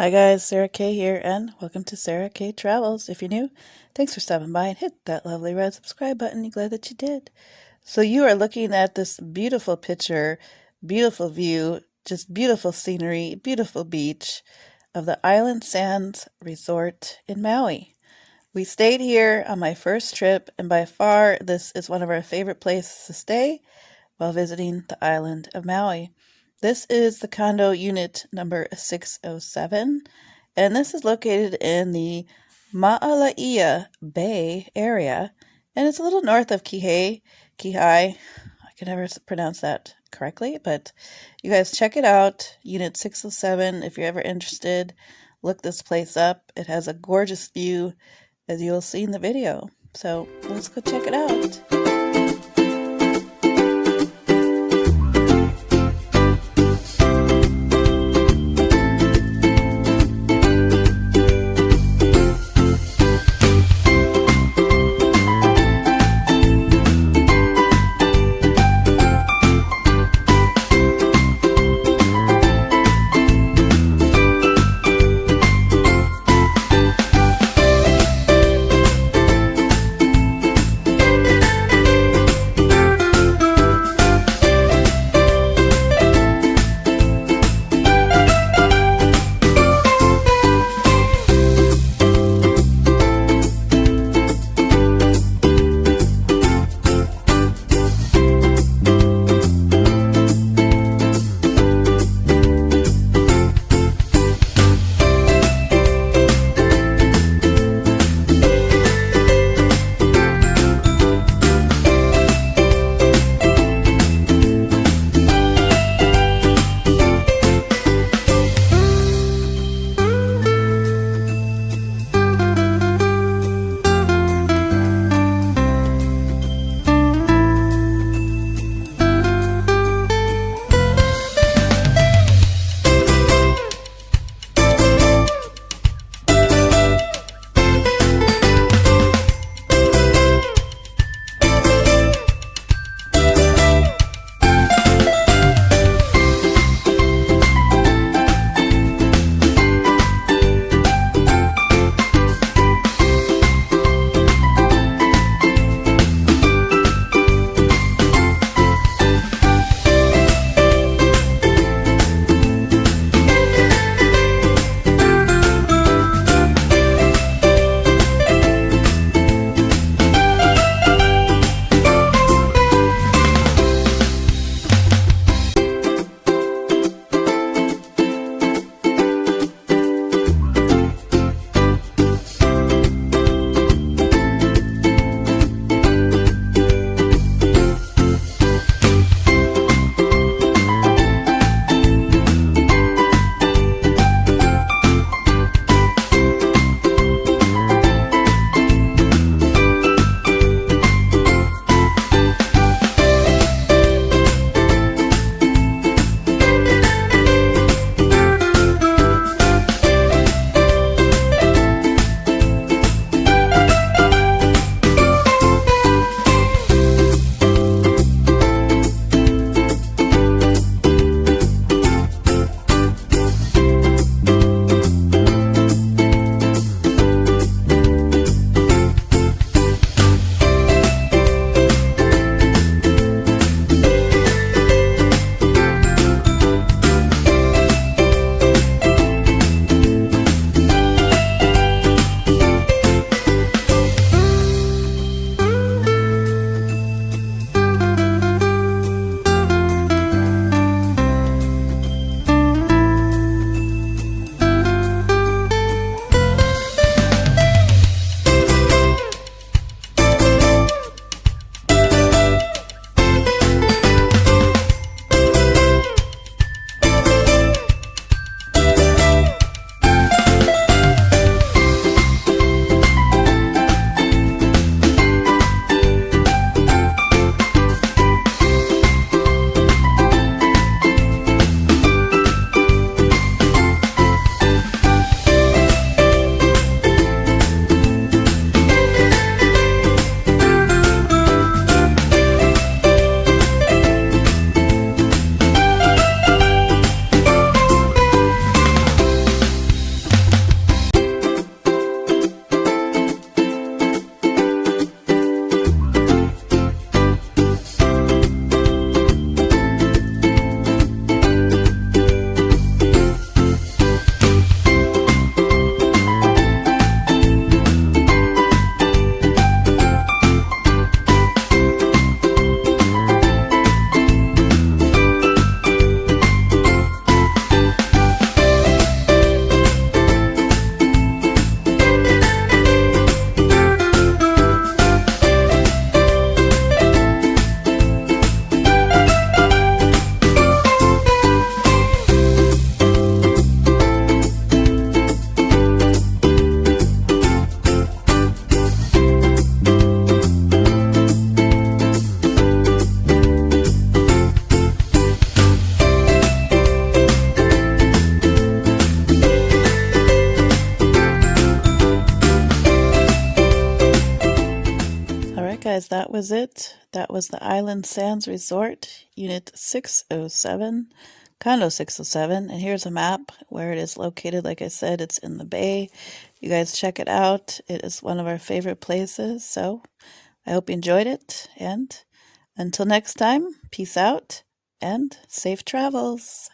Hi guys, Sarah K here, and welcome to Sarah K Travels. If you're new, thanks for stopping by and hit that lovely red subscribe button. You're glad that you did. So you are looking at this beautiful picture, beautiful view, just beautiful scenery, beautiful beach of the Island Sands Resort in Maui. We stayed here on my first trip, and by far this is one of our favorite places to stay while visiting the island of Maui. This is the condo unit number 607, and this is located in the Maalaia Bay area, and it's a little north of Kihei. I can never pronounce that correctly, but you guys check it out, unit 607, if you're ever interested. Look this place up. It has a gorgeous view, as you'll see in the video. So let's go check it out. guys, that was it. That was the Island Sands Resort, Unit 607, Condo 607. And here's a map where it is located. Like I said, it's in the bay. You guys check it out. It is one of our favorite places. So I hope you enjoyed it. And until next time, peace out and safe travels.